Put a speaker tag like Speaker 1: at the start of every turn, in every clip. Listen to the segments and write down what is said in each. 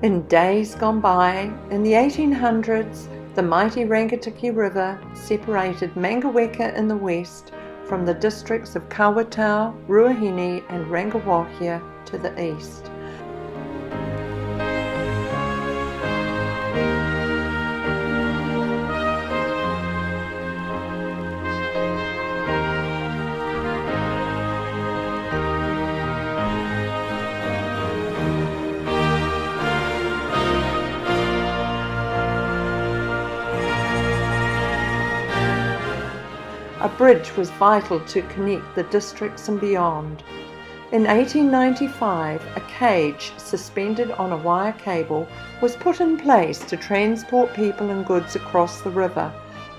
Speaker 1: In days gone by, in the 1800s, the mighty Rangitikei River separated Mangaweka in the west from the districts of Kawatau, Ruahine and Rangiwahia to the east. A bridge was vital to connect the districts and beyond. In 1895, a cage suspended on a wire cable was put in place to transport people and goods across the river,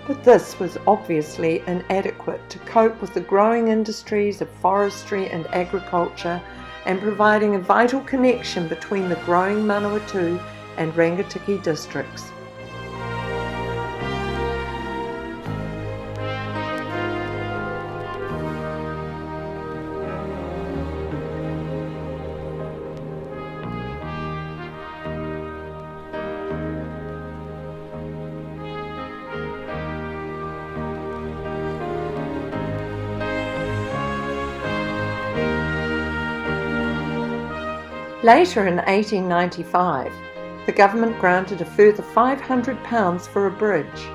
Speaker 1: but this was obviously inadequate to cope with the growing industries of forestry and agriculture and providing a vital connection between the growing Manawatu and Rangitikei districts. Later in 1895, the government granted a further £500 for a bridge.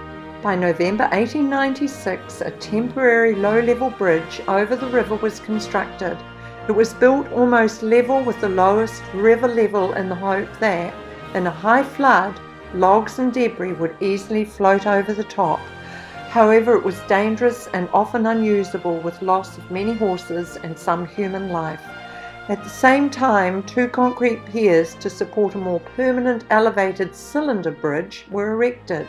Speaker 1: By November 1896, a temporary low-level bridge over the river was constructed. It was built almost level with the lowest river level in the hope that, in a high flood, logs and debris would easily float over the top. However, it was dangerous and often unusable, with loss of many horses and some human life. At the same time, two concrete piers to support a more permanent elevated cylinder bridge were erected.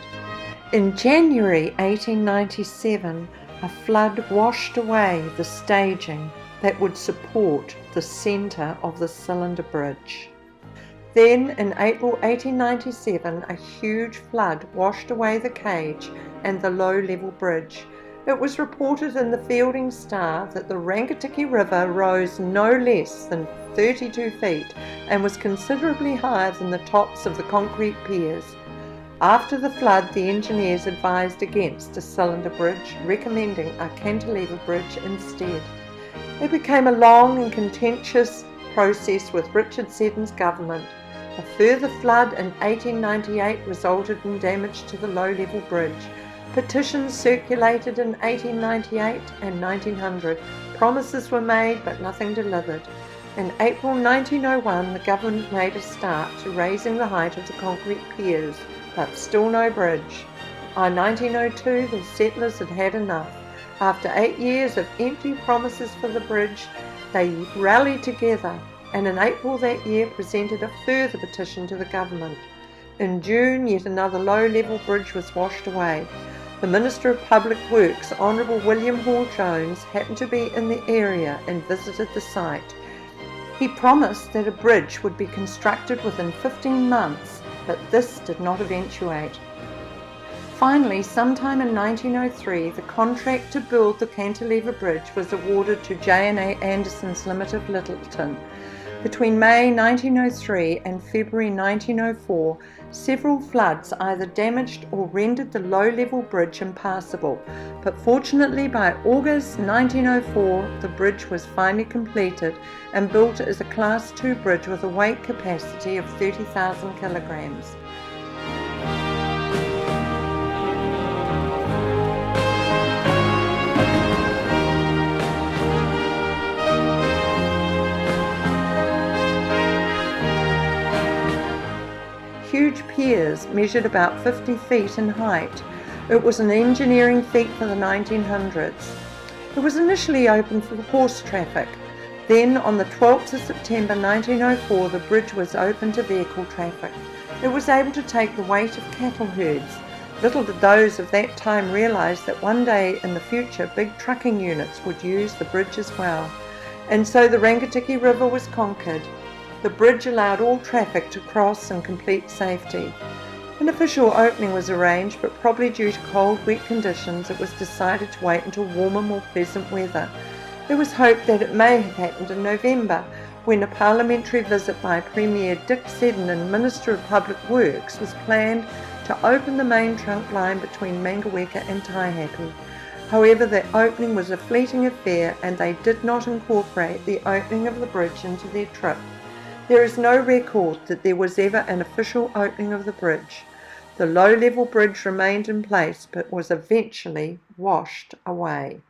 Speaker 1: In January 1897, a flood washed away the staging that would support the centre of the cylinder bridge. Then, in April 1897, a huge flood washed away the cage and the low-level bridge. It was reported in the Fielding Star that the Rangitikei River rose no less than 32 feet and was considerably higher than the tops of the concrete piers. After the flood, the engineers advised against a cylinder bridge, recommending a cantilever bridge instead. It became a long and contentious process with Richard Seddon's government. A further flood in 1898 resulted in damage to the low-level bridge. Petitions circulated in 1898 and 1900. Promises were made but nothing delivered. In April 1901, the government made a start to raising the height of the concrete piers, but still no bridge. By 1902, the settlers had had enough. After 8 years of empty promises for the bridge, they rallied together and in April that year presented a further petition to the government. In June, yet another low-level bridge was washed away. The Minister of Public Works, Honourable William Hall Jones, happened to be in the area and visited the site. He promised that a bridge would be constructed within 15 months, but this did not eventuate. Finally, sometime in 1903, the contract to build the cantilever bridge was awarded to J&A Andersons Limited Littleton. Between May 1903 and February 1904, several floods either damaged or rendered the low-level bridge impassable, but fortunately by August 1904 the bridge was finally completed and built as a Class 2 bridge with a weight capacity of 30,000 kilograms. Huge piers measured about 50 feet in height. It was an engineering feat for the 1900s. It was initially open for horse traffic. Then, on the 12th of September 1904, the bridge was open to vehicle traffic. It was able to take the weight of cattle herds. Little did those of that time realise that one day in the future big trucking units would use the bridge as well. And so the Rangitikei River was conquered. The bridge allowed all traffic to cross in complete safety. An official opening was arranged, but probably due to cold, wet conditions, it was decided to wait until warmer, more pleasant weather. There was hope that it may have happened in November, when a parliamentary visit by Premier Dick Seddon and Minister of Public Works was planned to open the main trunk line between Mangaweka and Taihape. However, the opening was a fleeting affair and they did not incorporate the opening of the bridge into their trip. There is no record that there was ever an official opening of the bridge. The low-level bridge remained in place but was eventually washed away.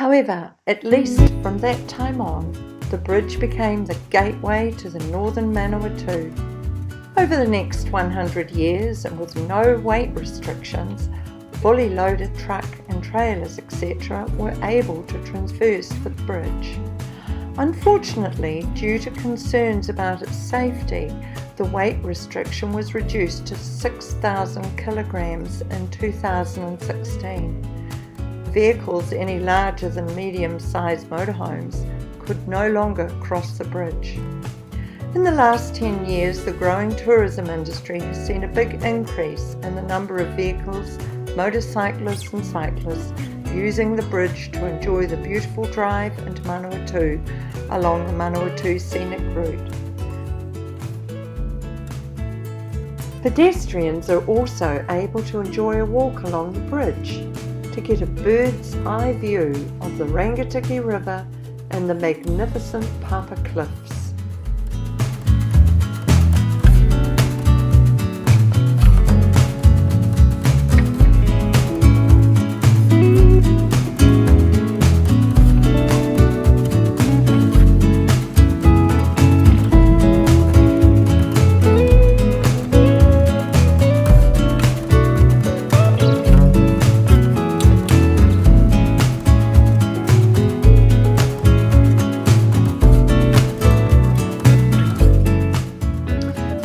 Speaker 1: However, at least from that time on, the bridge became the gateway to the northern Manawatu. Over the next 100 years, and with no weight restrictions, fully loaded truck and trailers, etc., were able to traverse the bridge. Unfortunately, due to concerns about its safety, the weight restriction was reduced to 6,000 kilograms in 2016. Vehicles any larger than medium-sized motorhomes could no longer cross the bridge. In the last 10 years, the growing tourism industry has seen a big increase in the number of vehicles, motorcyclists and cyclists using the bridge to enjoy the beautiful drive into Manawatu along the Manawatu scenic route. Pedestrians are also able to enjoy a walk along the bridge to get a bird's eye view of the Rangitiki River and the magnificent Papa Cliffs.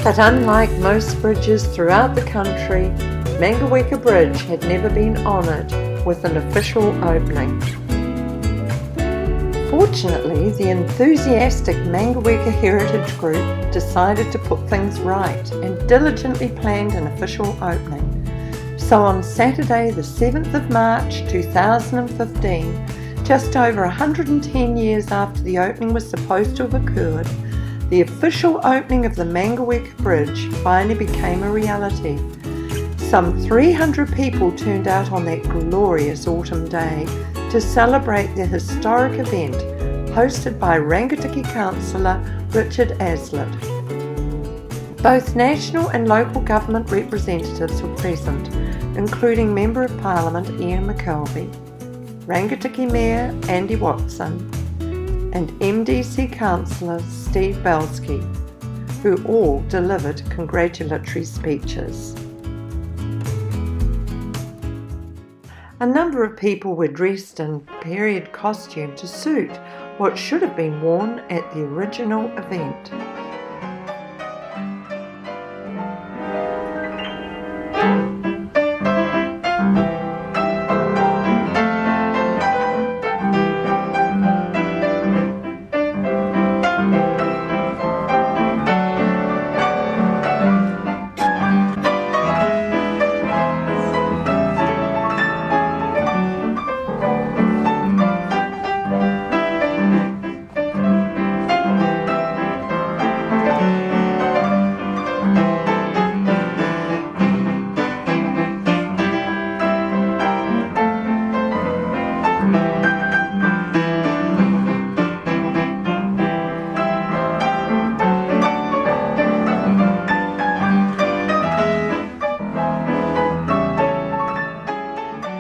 Speaker 1: But unlike most bridges throughout the country, Mangaweka Bridge had never been honoured with an official opening. Fortunately, the enthusiastic Mangaweka Heritage Group decided to put things right and diligently planned an official opening. So on Saturday the 7th of March 2015, just over 110 years after the opening was supposed to have occurred, the official opening of the Mangaweka Bridge finally became a reality. Some 300 people turned out on that glorious autumn day to celebrate the historic event hosted by Rangitiki Councillor Richard Aslett. Both national and local government representatives were present, including Member of Parliament Ian McKelvey, Rangitiki Mayor Andy Watson, and MDC Councillor Steve Belsky, who all delivered congratulatory speeches. A number of people were dressed in period costume to suit what should have been worn at the original event.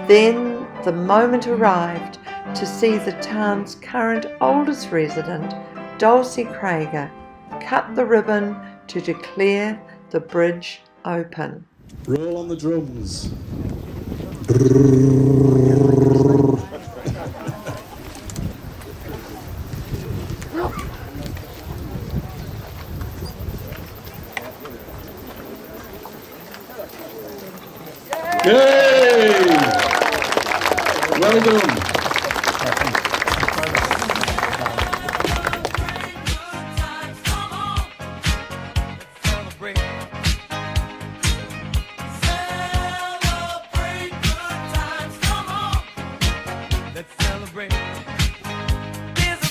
Speaker 1: Then the moment arrived to see the town's current oldest resident, Dulcie Craiger, cut the ribbon to declare the bridge open.
Speaker 2: Roll on the drums. Yay! Well done.
Speaker 3: There's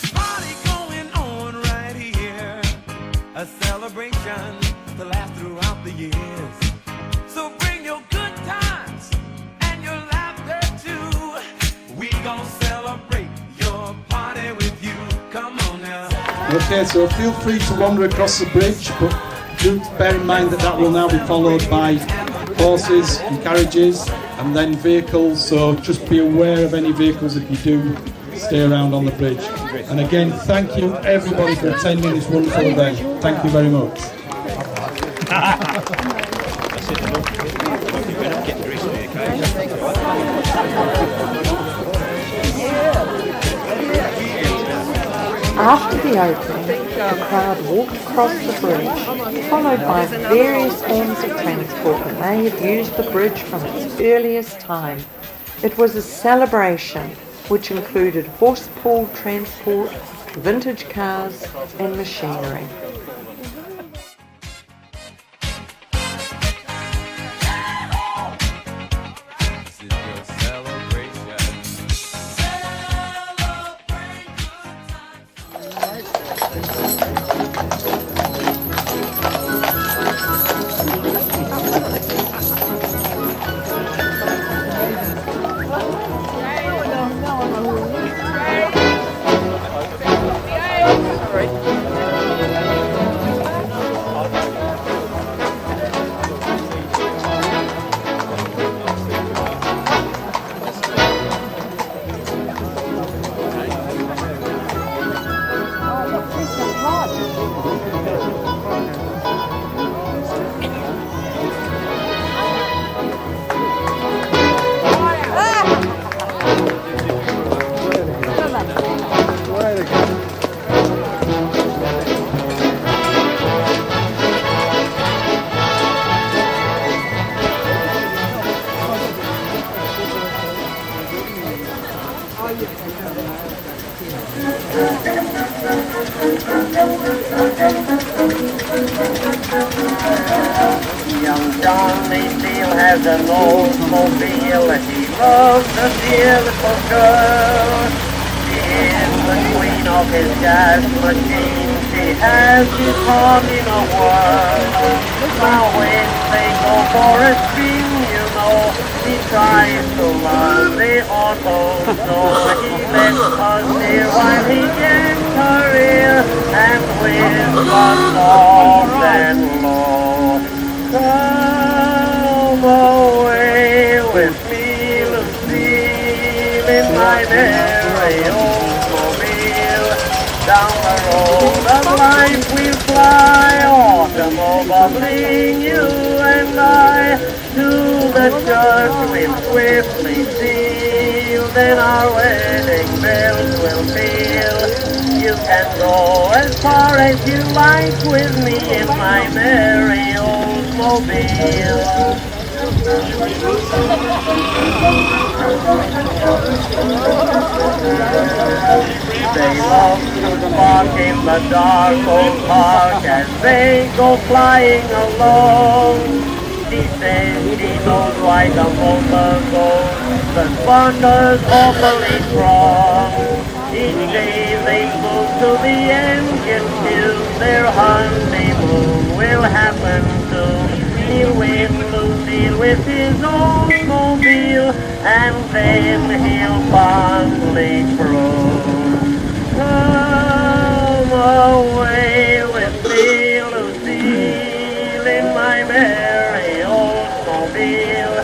Speaker 3: a celebration to last throughout the years. So bring your good times and your laughter too. We gon' celebrate your party with you. Come on now.
Speaker 2: Okay, so feel free to wander across the bridge, but do bear in mind that that will now be followed by horses and carriages and then vehicles, so just be aware of any vehicles if you do stay around on the bridge. And again, thank you everybody for attending this wonderful event. Thank you very much.
Speaker 1: After the opening, the crowd walked across the bridge, followed by various forms of transport that may have used the bridge from its earliest time. It was a celebration which included horse-pulled transport, vintage cars and machinery.
Speaker 4: Young Johnny still has an Oldsmobile and he loves the beautiful girl. She is the queen of his gas machine. She has his heart in a whirl. Now when they go for a spin, you know, he tries to run the auto. So he lets her steer while he gets her ear and whispers soft and low. Come away with me, Lucille, in my merry Oldsmobile. Down the road of life we'll fly, automobiling you and I. To the church we'll swiftly steal, then our wedding bells will peal. You can go as far as you like with me in my merry Oldsmobile. They love to park in the dark old park as they go flying along. She says she knows why the motor goes, the sparkers awfully strong. Each day they move to the engine till their honeymoon will happen soon. He'll win Lucille with his Oldsmobile, and then he'll fondly croon. Come away with me, Lucille, in my merry Oldsmobile.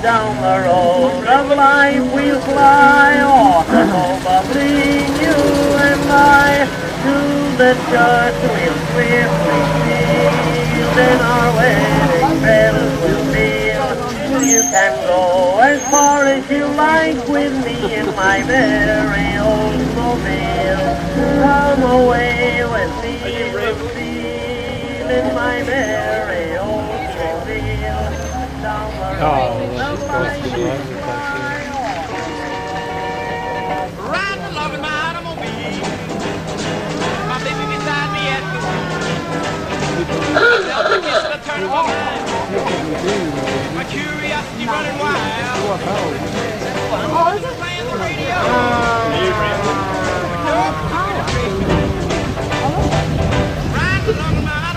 Speaker 4: Down the road of life we'll fly, automobiling you and I. To the church we'll swiftly steal, then our wedding bells will peal. You can go as far as you like with me in my merry Oldsmobile. Come away with me, Lucille, in my merry Oldsmobile. Down the road of life we'll fly.
Speaker 3: Riding along in my automobile. My baby beside me at the wheel. The kiss of the turn of my mind. My curiosity running wild. Playing the radio. Riding along in my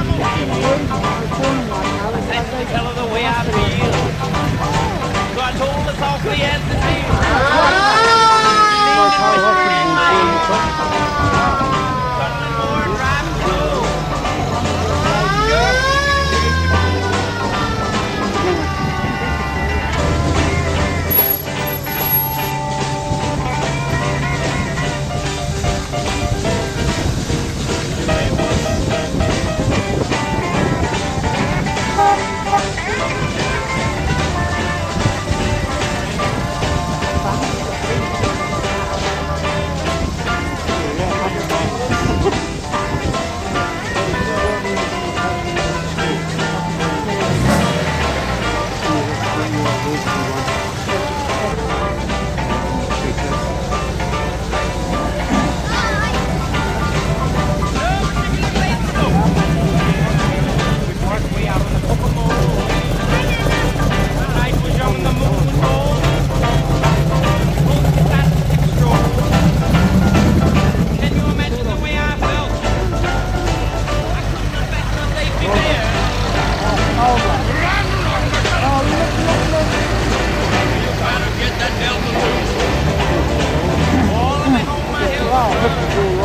Speaker 5: wow.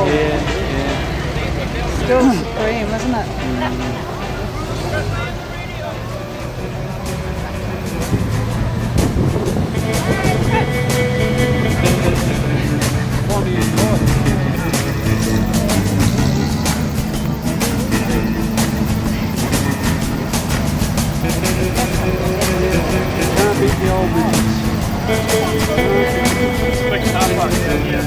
Speaker 6: Yeah.
Speaker 5: Still supreme, isn't it?
Speaker 6: Can't beat the old bridges. Big car park down here.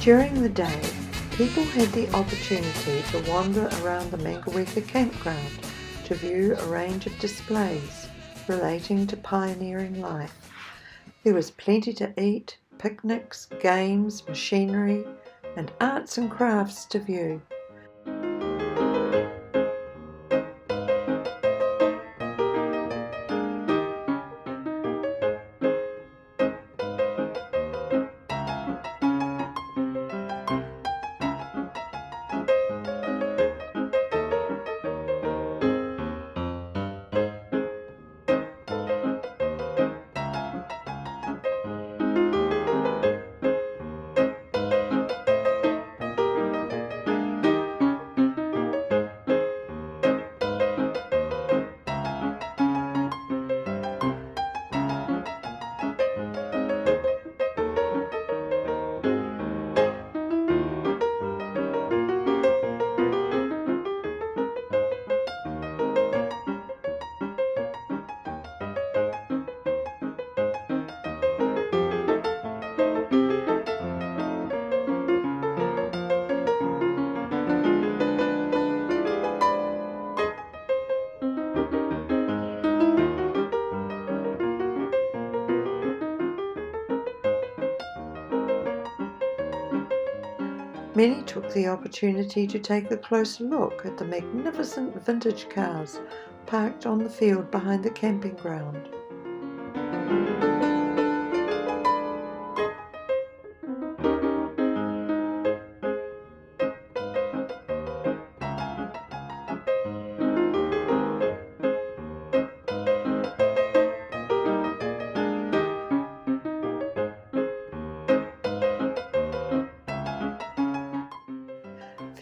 Speaker 1: During the day, people had the opportunity to wander around the Mangaweka campground to view a range of displays relating to pioneering life. There was plenty to eat, picnics, games, machinery, and arts and crafts to view. Many took the opportunity to take a closer look at the magnificent vintage cars parked on the field behind the camping ground.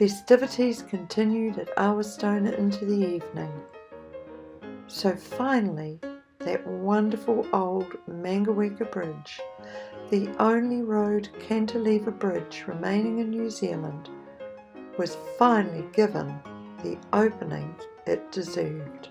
Speaker 1: Festivities continued at Awastona into the evening. So finally, that wonderful old Mangaweka Bridge, the only road cantilever bridge remaining in New Zealand, was finally given the opening it deserved.